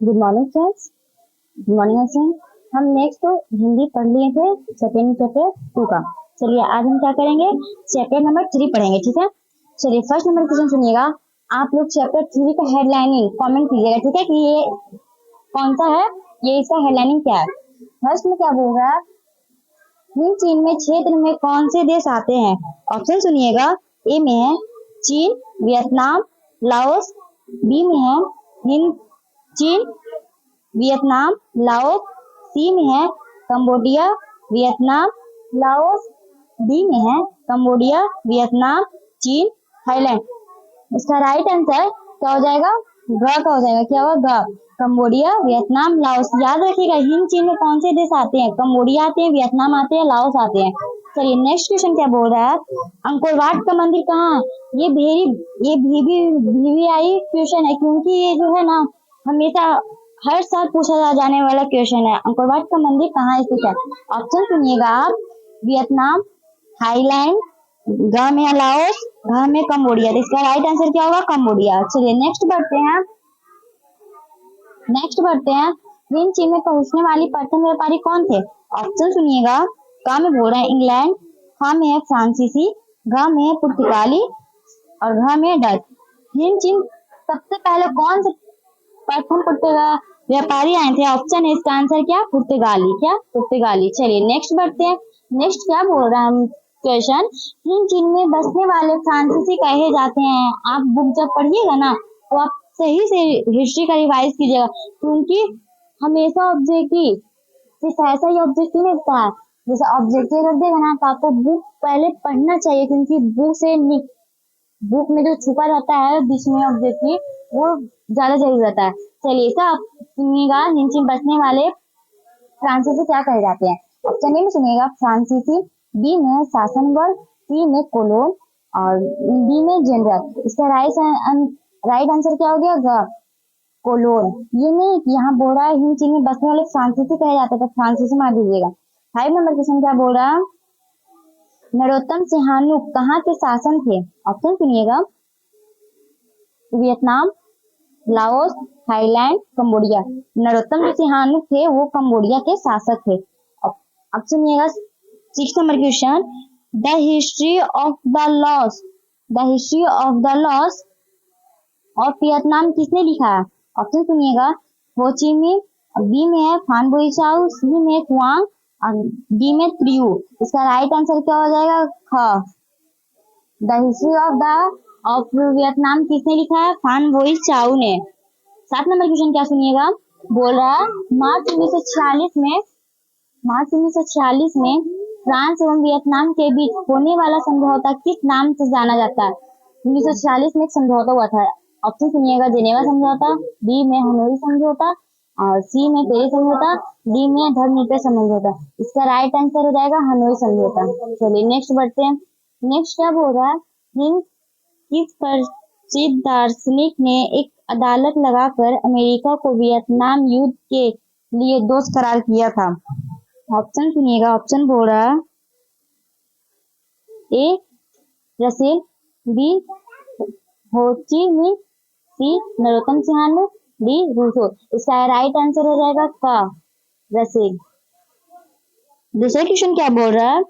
Good morning friends. Good morning friends. हम next Hindi पढ़ लिए थे सेकेंड चैप्टर 2 का। चलिए आज हम क्या करेंगे, चैप्टर नंबर 3 पढ़ेंगे। ठीक है, चलिए फर्स्ट नंबर क्वेश्चन सुनिएगा। आप लोग चैप्टर 3 का हेडलाइनिंग कमेंट कीजिएगा, ठीक है, कि ये कौन सा है, ये इसका हेडलाइनिंग क्या है। फर्स्ट में क्या बोल रहा है, हिंद चीन में क्षेत्र में कौन से देश आते हैं। ऑप्शन सुनिएगा। ए में है चीन, वियतनाम, लाओस। बी में है हिंद चीन, वियतनाम, लाओस। सी में है कंबोडिया, वियतनाम, लाओस। डी में है कंबोडिया, वियतनाम, चीन, थाईलैंड। इसका राइट आंसर क्या हो जाएगा, ग का हो जाएगा। क्या होगा, ग। Cambodia, Vietnam, Laos. याद रखिएगा हिंद चीन में कौन से देश आते हैं, कंबोडिया आते हैं, वियतनाम आते हैं, लाओस आते हैं। चलिए नेक्स्ट क्वेश्चन क्या बोल रहा है, अंकोर वाट का मंदिर कहाँ है। ये VVIP क्वेश्चन है, क्योंकि ये जो है ना हमेशा हर साल पूछा जाने वाला क्वेश्चन है। अंकोर वाट का मंदिर कहाँ स्थित है। ऑप्शन सुनिएगा आप। वियतनाम, थाईलैंड, ग में लाओस, घ में कंबोडिया। इसका राइट आंसर क्या होगा, कंबोडिया। चलिए नेक्स्ट बढ़ते हैं। हिंद चीन में पहुंचने वाली प्रथम व्यापारी कौन थे। ऑप्शन सुनिएगा। क में बोल रहे हैं इंग्लैंड, ख में है फ्रांसीसी, घ में है पुर्तगाली और घ में है डच। हिंद चीन सबसे पहले कौन से प्रथम व्यापारी आए थे। ऑप्शन है इसका आंसर क्या, पुर्तगाली। क्या, पुर्तगाली। चलिए नेक्स्ट बढ़ते हैं। नेक्स्ट क्या बोल रहा है क्वेश्चन, हिंद चीन में बसने वाले फ्रांसीसी कहे जाते हैं। आप बुक जब पढ़िएगा ना तो आप सही से हिस्ट्री का रिवाइज कीजिएगा, क्योंकि हमेशा ऑब्जेक्टिव सिर्फ ऐसा ही ऑब्जेक्टिव नहीं होता है। जैसे ऑब्जेक्टिव रख देगा ना तो आपको बुक पहले पढ़ना चाहिए, क्योंकि बुक में जो छुपा रहता है बीच में ऑब्जेक्टिव, वो ज्यादा जरूरी रहता है। चलिए इसे आप सुनिएगा, हिंद चीन बसने वाले फ्रांसीसी क्या कहे जाते हैं। ऑप्शन ए में सुनिएगा फ्रांसीसी, बी में शासन वर्ग, सी में कोलोन और डी में जनरल। इसका राइट आंसर क्या हो गया, ग, कोलोन। ये नहीं कि यहाँ बोल रहा है हिंद चीन में बसने वाले फ्रांसीसी कहे जाते थे, फ्रांसीसी मार दीजिएगा। 5 नंबर क्वेश्चन क्या बोल रहा है, नरोत्तम सिंहानुक कहाँ के शासन थे। ऑप्शन सुनिएगा। Vietnam, Laos, Thailand, Cambodia. Narottam जो सिंहानुक थे वो कंबोडिया के शासक थे। अब सुनिएगा 6 number question, the history of the loss of Vietnam किसने लिखा है। ऑप्शन सुनिएगा। हो ची मिन, बी में है फान बोइचाओ, सी में कुआंग और डी में त्रियू। इसका राइट आंसर क्या हो जाएगा, ख। द हिस्ट्री ऑफ वियतनाम किसने लिखा है, फान बोइचाओ ने। 7 नंबर क्वेश्चन क्या सुनिएगा, बोल रहा है मार्च 1946 में फ्रांस एवं वियतनाम के बीच होने वाला समझौता किस नाम से जाना जाता है। 1946 में एक समझौता हुआ था। ऑप्शन सुनिएगा। जेनेवा समझौता, बी में हनोई समझौता और सी में पेरिस समझौता, डी में धर्मनिरपेक्ष समझौता। इसका राइट आंसर हो जाएगा हनोई समझौता। चलिए नेक्स्ट बढ़ते हैं। नेक्स्ट क्या बोल रहा है, हिंद किस प्रसिद्ध दार्शनिक ने एक अदालत लगाकर अमेरिका को वियतनाम युद्ध के लिए दोष करार किया था। ऑप्शन सुनिएगा। ऑप्शन बोल रहा है ए रसेल, बी हो ची मिन, सी नरोत्तम सिंहानुक, डी रूसो। इसका राइट आंसर हो जाएगा का, रसेल। दूसरा क्वेश्चन क्या बोल रहा है,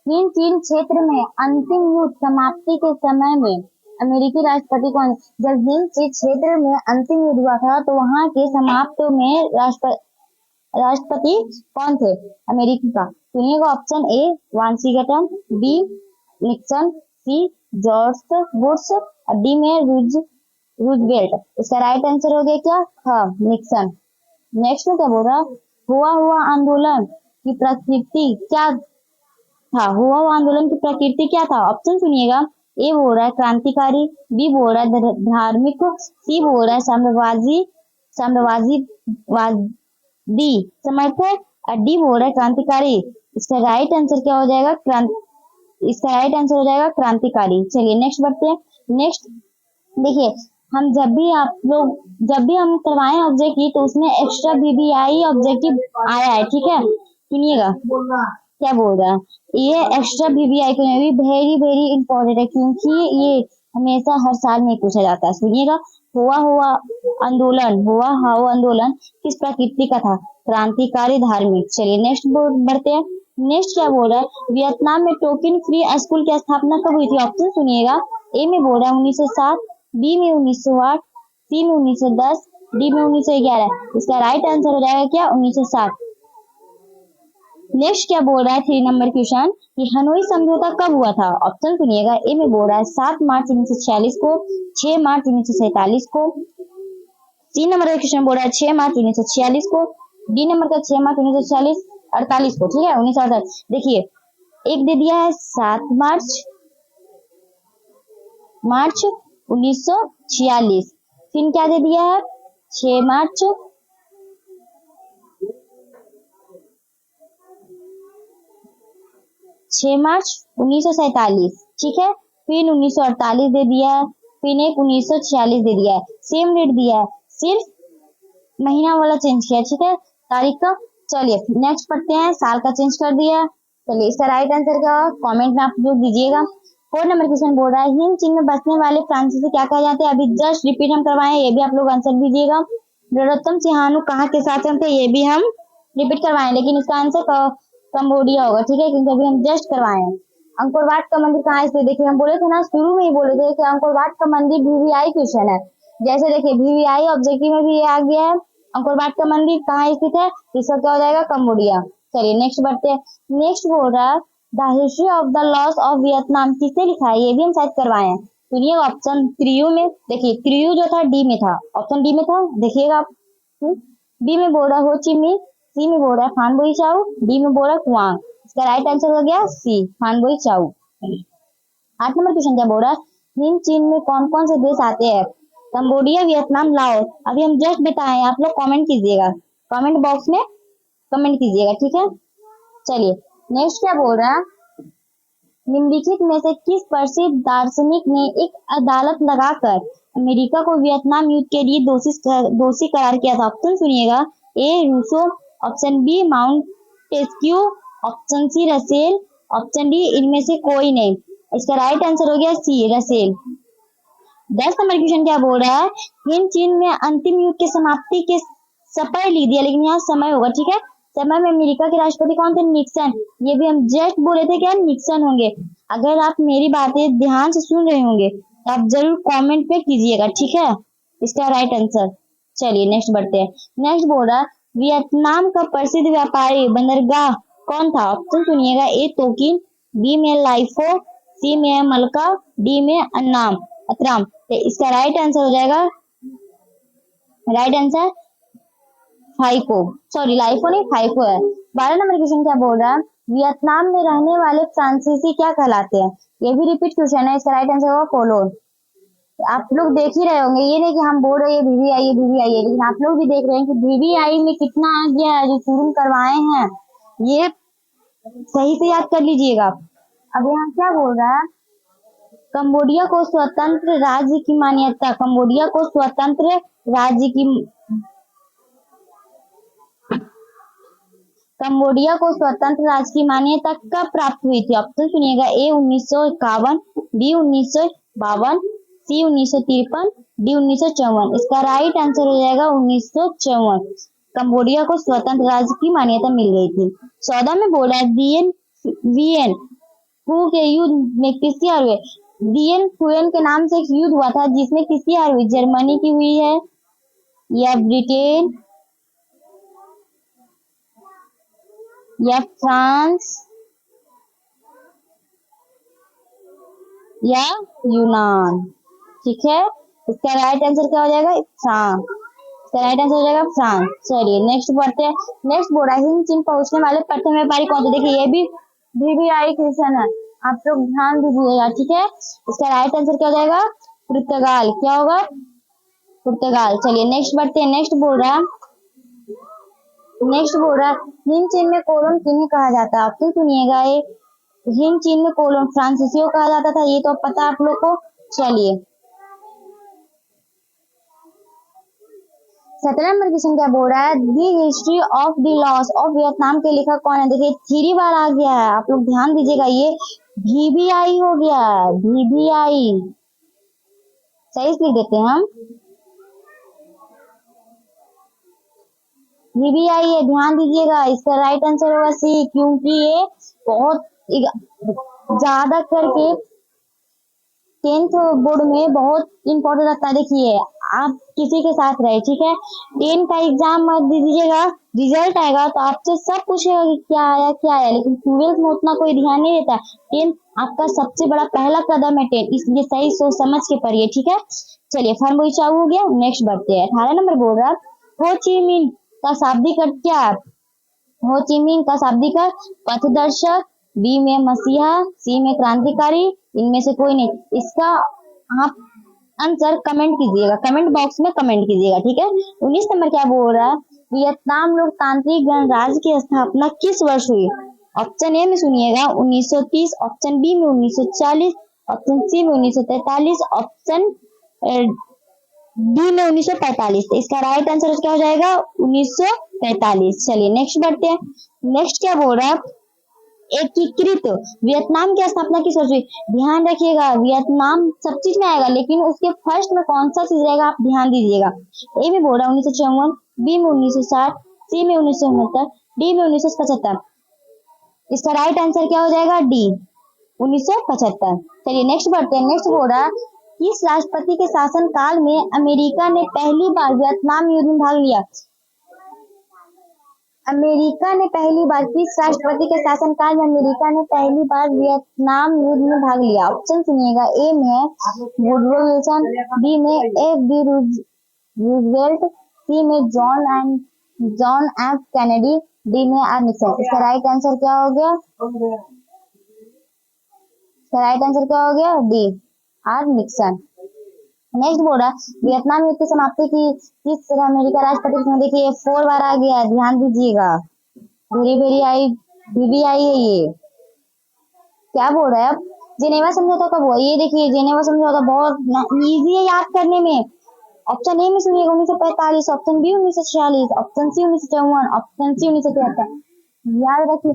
हिंद चीन क्षेत्र में अंतिम युद्ध समाप्ति के समय में अमेरिकी राष्ट्रपति कौन। जब हिंद चीन क्षेत्र में अंतिम युद्ध हुआ था तो वहां के समाप्त में राष्ट्रपति कौन थे, अमेरिकी का। सुनिएगा। Option A Washington, B Nixon, C George Bush और डी में रूजवेल्ट। इसका राइट आंसर हो गया क्या, हाँ निक्सन। नेक्स्ट में क्या बोल रहा, हुआ आंदोलन की प्रकृति क्या था। आंदोलन की प्रकृति क्या था। ऑप्शन सुनिएगा। ए बोल रहा है क्रांतिकारी, बी बोल रहा है धार्मिक, सी बोल रहा है साम्यवादी समर्थक और डी बोल रहा है क्रांतिकारी। इसका राइट आंसर क्या हो जाएगा, क्रांतिकारी। चलिए नेक्स्ट बढ़ते हैं। नेक्स्ट देखिए, हम जब भी हम करवाएं ऑब्जेक्ट की तो उसमें एक्स्ट्रा VVI ऑब्जेक्टिव आया है, ठीक है। सुनिएगा क्या बोल रहा है, ये एक्स्ट्रा VVI भी वेरी वेरी इंपॉर्टेंट है, क्योंकि ये हमेशा हर साल में पूछा जाता है। सुनिएगा। हुआ हुआ हाउ आंदोलन किस प्रकृति का था? क्रांतिकारी धार्मिक। चलिए नेक्स्ट बढ़ते हैं। नेक्स्ट क्या बोल रहा है? वियतनाम में टोकन फ्री स्कूल की स्थापना कब हुई थी? ऑप्शन सुनिएगा। ए में बोल रहा है 1907, बी में 1908, सी में 1910, डी में 1911। इसका राइट आंसर हो जाएगा क्या? 1907। नेक्स्ट क्या बोल रहा है? 3 नंबर क्वेश्चन कि हनोई समझौता कब हुआ था? ऑप्शन सुनिएगा। ए में बोल रहा है 7 मार्च 1946 को, 6 मार्च 1947 को, सी नंबर का क्वेश्चन बोल रहा है 6 मार्च 1946 को, डी नंबर का 6 मार्च 1946 48 को। ठीक है, 1948। देखिए एक दे दिया है 7 मार्च मार्च 1946, फिर क्या दे दिया है 6 मार्च 1947। ठीक है, फिर 1948 दे दिया है, फिर एक 1946 दे दिया है, सेम रेट दिया है, सिर्फ महीना वाला चेंज किया। ठीक है, तारीख का। चलिए नेक्स्ट पढ़ते हैं। साल का चेंज कर दिया। चलिए इसका राइट आंसर का कमेंट में आप लोग दीजिएगा। 4 नंबर क्वेश्चन बोल रहा है हिंद चीन में बसने वाले फ्रांसीसी क्या कहा जाते हैं? अभी जस्ट रिपीट हम करवाए, ये भी आप लोग आंसर दीजिएगा। नरोत्तम सिंहानू कहाँ के शासक थे? ये भी हम रिपीट करवाए, लेकिन इसका आंसर कंबोडिया होगा। ठीक है, क्योंकि अभी हम जस्ट करवाए हैं। अंकोर वाट का मंदिर कहाँ स्थित? देखिए हम बोले थे ना, शुरू में ही बोले थे कि अंकोर वाट का मंदिर VVI क्वेश्चन है। जैसे देखिए VVI ऑब्जेक्टिव में भी आ गया है। अंकोर वाट का मंदिर कहाँ स्थित है? इसका क्या हो जाएगा? कंबोडिया। चलिए नेक्स्ट बढ़ते हैं। नेक्स्ट बोल रहा है the history of the loss of Vietnam किसने लिखा है? ये भी हम शायद करवाए हैं। सुनिए ऑप्शन त्रियु में। देखिए त्रियु जो था डी में था, ऑप्शन डी में था, देखिएगा आप। बी में बोल रहा हो ची मिन, सी में बोल रहा है फान बोई चाउ, डी में बोल रहा है कुआंग। इसका राइट आंसर हो गया सी, फान बोई चाउ। 8 नंबर क्वेश्चन क्या बोल रहा है? हिंद चीन में कौन कौन से देश आते हैं? Cambodia, Vietnam, Laos. अभी हम जस्ट बताए, आप लोग कमेंट कीजिएगा, कमेंट बॉक्स में कमेंट कीजिएगा। ठीक है, चलिए नेक्स्ट क्या बोल रहा है? निम्नलिखित में से किस प्रसिद्ध दार्शनिक ने एक अदालत लगाकर अमेरिका को वियतनाम युद्ध के लिए दोषी करार किया था? ऑप्शन सुनिएगा। A Rousseau, option B Montesquieu, option C Russell, option D इनमें से कोई नहीं। इसका राइट आंसर हो गया सी, रसेल। 10 नंबर क्वेश्चन क्या बोल रहा है? हिंद चीन में अंतिम युद्ध की समाप्ति के समय लिख दिया, लेकिन यहाँ समय होगा। ठीक है, समय में अमेरिका के राष्ट्रपति कौन थे? निक्सन। ये भी हम जस्ट बोले थे क्या? निक्सन होंगे। अगर आप मेरी बातें ध्यान से सुन रहे होंगे तो आप जरूर कमेंट पे कीजिएगा। ठीक है, इसका राइट आंसर। चलिए नेक्स्ट बढ़ते हैं। नेक्स्ट बोल रहा वियतनाम का प्रसिद्ध व्यापारी बंदरगाह कौन था? ऑप्शन सुनिएगा। ए तोकिन, बी में लाइफो, सी में मलका, डी में अतराम। तो इसका राइट आंसर हो जाएगा, right answer phyco, sorry LIFO नहीं फाइको है। 12 नंबर क्वेश्चन क्या बोल रहा है? वियतनाम में रहने वाले फ्रांसीसी क्या कहलाते हैं? ये भी रिपीट क्वेश्चन है। इसका राइट आंसर होगा कोलोन। आप लोग देख ही रहे होंगे, ये नहीं कि हम बोल रहे हैं VVI है, लेकिन आप लोग भी देख रहे हैं कि VVI में कितना आ गया है, जो शुरू करवाए हैं ये सही से याद कर लीजिएगा। अब यहाँ क्या बोल रहा है? कंबोडिया को स्वतंत्र राज्य की मान्यता, कंबोडिया को स्वतंत्र राज्य की कंबोडिया को स्वतंत्र राज्य की मान्यता कब प्राप्त हुई थी? ऑप्शन सुनिएगा। ए 1951, बी 1952, सी 1953, डी 1954। इसका राइट आंसर हो जाएगा 1954। कंबोडिया को स्वतंत्र राज्य की मान्यता मिल गई थी। 14 में बोला है दियन वियन हु के युद्ध में किसकी हार हुई? दियन फुएन के नाम से एक युद्ध हुआ था, जिसमें किसकी हार हुई? जर्मनी की हुई है या ब्रिटेन या फ्रांस या यूनान। ठीक है, इसका राइट आंसर क्या हो जाएगा? फ्रांस। इसका राइट आंसर हो जाएगा फ्रांस। चलिए नेक्स्ट बढ़ते हैं। नेक्स्ट बोल रहा है हिंद चीन पहुंचने वाले प्रथम व्यापारी कौन थे? देखिए ये भी VVI क्वेश्चन है, आप लोग ध्यान दीजिएगा। ठीक है, इसका राइट आंसर क्या हो जाएगा? पुर्तगाल। क्या होगा? पुर्तगाल। चलिए नेक्स्ट बढ़ते हैं। नेक्स्ट बोल रहा है हिंद चीन में कोलोन किन्हें कहा जाता है? ऑप्शन सुनिएगा। ए हिंद चीन में कोलोन फ्रांसीसियों कहा जाता था, ये तो पता आप लोग को। चलिए 17 नंबर क्वेश्चन क्या बोल रहा है? The history of the loss of Vietnam के लेखक कौन है? देखिए 3 बार आ गया है, आप लोग ध्यान दीजिएगा। ये VVI हो गया है, VVI सही से लिख देते हैं हम। ये भी आई है, ध्यान दीजिएगा। इसका राइट आंसर होगा सी, क्योंकि ये बहुत ज्यादा करके 10th बोर्ड में बहुत इंपॉर्टेंट रहता है। देखिए, आप किसी के साथ रहे, ठीक है, 10 का एग्जाम मत दीजिएगा, रिजल्ट आएगा तो आपसे सब पूछेगा कि क्या आया क्या आया, लेकिन 12th में उतना कोई ध्यान नहीं देता। 10 आपका सबसे बड़ा पहला कदम है 10, इसलिए सही सोच समझ के पढ़िए, ठीक है। चलिए, फॉर्म चालू हो गया, नेक्स्ट बढ़ते हैं। 18 नंबर बोल रहा, हो ची मिन का शाब्दिक अर्थ क्या है? हो ची मिन का शाब्दिक अर्थ पथदर्शक, बी में मसीहा, सी में क्रांतिकारी, इनमें से कोई नहीं। इसका आप आंसर कमेंट कीजिएगा, कमेंट बॉक्स में कमेंट कीजिएगा, ठीक है। 19 नंबर क्या बोल रहा है, वियतनाम लोकतांत्रिक गणराज्य की स्थापना किस वर्ष हुई? ऑप्शन ए में सुनिएगा 1930, ऑप्शन बी में 1940, ऑप्शन सी में 1943, ऑप्शन डी में 1945। तो इसका राइट आंसर क्या हो जाएगा? 1945। चलिए नेक्स्ट बढ़ते हैं। नेक्स्ट क्या बोल रहा है, एकीकृत वियतनाम की स्थापना किस वर्ष हुई? ध्यान रखिएगा, वियतनाम सब चीज में आएगा, लेकिन उसके फर्स्ट में कौन सा चीज रहेगा आप ध्यान दीजिएगा। ए में बोल रहा है 1954, बी में 1960, सी में 1969, डी में 1975। इसका राइट आंसर क्या हो जाएगा? डी, 1975। चलिए नेक्स्ट बढ़ते हैं। नेक्स्ट बोल रहा है, किस राष्ट्रपति के शासन काल में अमेरिका ने पहली बार वियतनाम युद्ध में भाग लिया? अमेरिका ने पहली बार, किस राष्ट्रपति के शासनकाल में अमेरिका ने पहली बार वियतनाम युद्ध में भाग लिया? ऑप्शन सुनिएगा, ए में है वुडरो विल्सन, बी में एफ.डी. रूजवेल्ट, सी में जॉन एफ कैनेडी, डी में आर निक्सन। इसका राइट आंसर क्या हो गया? इसका राइट आंसर क्या हो गया? D, are Nixon. नेक्स्ट बोल रहा, वियतनाम युद्ध की समाप्ति की किस अमेरिका राष्ट्रपति ने? देखिए 4 बार आ गया, ध्यान दीजिएगा, वेरी आई भी आई है ये। क्या बोल रहा है अब, जेनेवा समझौता कब हुआ? ये देखिए, जेनेवा समझौता बहुत इजी है याद करने में। ऑप्शन ए में सुनिएगा 1945, option B 1946, option C 1954, option C 1973। याद रखिए,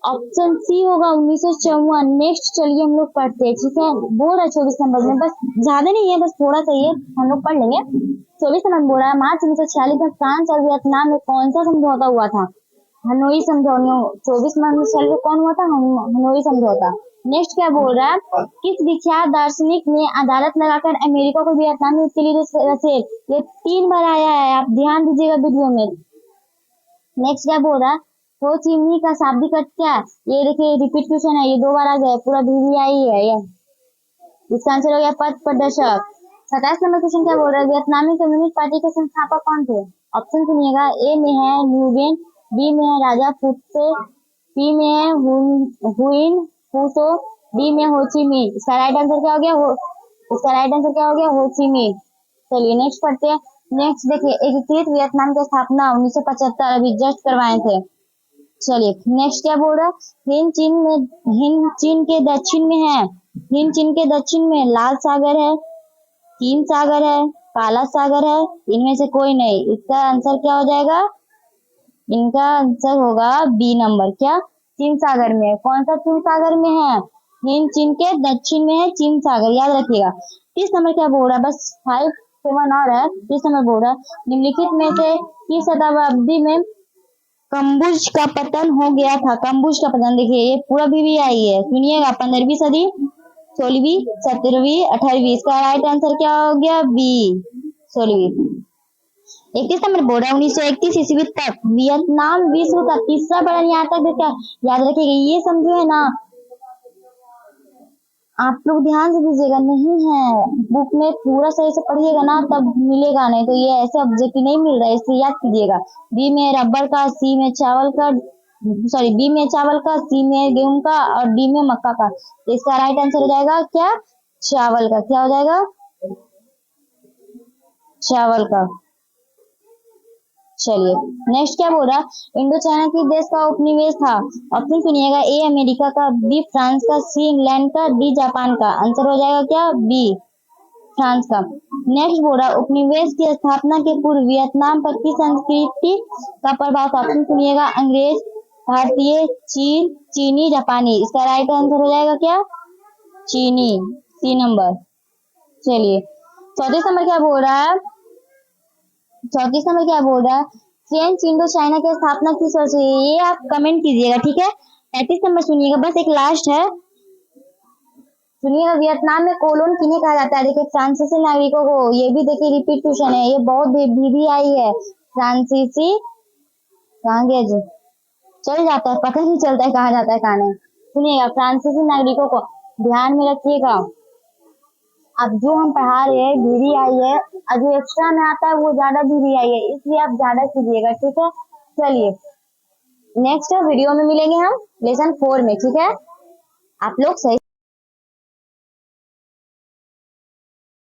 ऑप्शन सी होगा 1954। नेक्स्ट चलिए हम लोग पढ़ते हैं, ठीक है। बोल रहा 24 नंबर में, बस ज्यादा नहीं है, बस थोड़ा सा ये हम लोग पढ़ लेंगे। 24 नंबर बोल रहा है, मार्च 1946 में फ्रांस और वियतनाम में कौन सा समझौता हुआ था? हनोई समझौता। 24 मार्च में कौन हुआ था? हनोई समझौता। नेक्स्ट क्या बोल रहा है, किस विख्यात दार्शनिक ने अदालत लगाकर अमेरिका को वियतनाम युद्ध के लिए रचे? ये 3 बार आया है, आप ध्यान दीजिएगा वीडियो में। नेक्स्ट क्या बोल रहा है, हो ची मिन्ह का शाब्दिक अर्थ क्या है? ये देखिए रिपीट क्वेश्चन है, ये 2 बार आ गया, पूरा VVI है ये। इसका आंसर हो गया पथ प्रदर्शक। 27 नंबर क्वेश्चन क्या बोल रहा है, वियतनामी कम्युनिस्ट पार्टी के संस्थापक कौन थे? ऑप्शन सुनिएगा, ए में है न्यूबेन, बी में है राजा फुटसे, सी में है हुइन फूसो, डी में हो ची मिन्ह। इसका राइट आंसर क्या हो गया? इसका राइट आंसर क्या हो गया? हो ची मिन्ह। चलिए नेक्स्ट पढ़ते हैं। नेक्स्ट देखिए, एकीकृत वियतनाम की स्थापना 1975 अभी जस्ट करवाए थे। चलिए नेक्स्ट क्या बोल रहा है, हिंद चीन के दक्षिण में है, हिंद चीन के दक्षिण में लाल सागर है, चीन सागर है, काला सागर है, इनमें से कोई नहीं। इसका आंसर क्या हो जाएगा? इनका आंसर होगा बी नंबर, क्या? चीन सागर में। कौन सा चीन सागर में है? हिंद चीन के दक्षिण में है चीन सागर, याद रखिएगा। 30 नंबर क्या बोल रहा है, बस 5 7 और है। 30 नंबर बोल रहा है, निम्नलिखित में से किस शताब्दी में कम्बुज का पतन हो गया था? कम्बुज का पतन, देखिए ये पूरा VVI है, सुनिएगा। 15वीं सदी, 16वीं, 17वीं, 18वीं। इसका राइट आंसर क्या हो गया? बी, 16वीं। 31 नंबर बोल रहा है, 1931 ईस्वी तक वियतनाम विश्व का तीसरा बड़ा न्यायतक देश क्या? याद रखिएगा, ये समझो है ना, आप लोग ध्यान से दीजिएगा, नहीं है बुक में, पूरा सही से पढ़िएगा ना तब मिलेगा, नहीं तो ये ऐसे ऑब्जेक्टिव नहीं मिल रहा है, इसलिए याद कीजिएगा। बी में रबर का, सी में चावल का, सॉरी बी में चावल का, सी में गेहूं का और डी में मक्का का। तो इसका राइट आंसर हो जाएगा क्या? चावल का। क्या हो जाएगा? चावल का। चलिए नेक्स्ट क्या बोल रहा, इंडो चाइना किस देश का उपनिवेश था? ऑप्शन सुनिएगा, ए अमेरिका का, बी फ्रांस का, सी इंग्लैंड का, डी जापान का। आंसर हो जाएगा क्या? बी, फ्रांस का। नेक्स्ट बोल रहा, उपनिवेश की स्थापना के पूर्व वियतनाम पर किस संस्कृति का प्रभाव था? ऑप्शन सुनिएगा, अंग्रेज, भारतीय, चीनी, जापानी। इसका राइट आंसर हो जाएगा क्या? चीनी, सी नंबर। चलिए 34 नंबर क्या बोल रहा है, 34 नंबर क्या बोल रहा है, फ्रेंच इंडो चाइना की स्थापना किस वर्ष हुई है? ये आप कमेंट कीजिएगा, ठीक है। 35 नंबर सुनिएगा, बस एक लास्ट है। सुनिएगा, वियतनाम में कोलोन किन्हें कहा जाता है? देखिए फ्रांसीसी नागरिकों को। ये भी देखिए रिपीट क्वेश्चन है, ये बहुत भी आई है। फ्रांसीसी, कहाँ गया जी, चल जाता है, पता नहीं चलता है कहाँ जाता है कहाँ नहीं। सुनिएगा, फ्रांसीसी नागरिकों को ध्यान में रखिएगा। अब जो हम पढ़ा रहे हैं भी आई है, और जो एक्स्ट्रा में आता है वो ज्यादा भी आई है, इसलिए आप ज्यादा कीजिएगा, ठीक है। चलिए नेक्स्ट वीडियो में मिलेंगे हम लेसन 4 में, ठीक है। आप लोग सही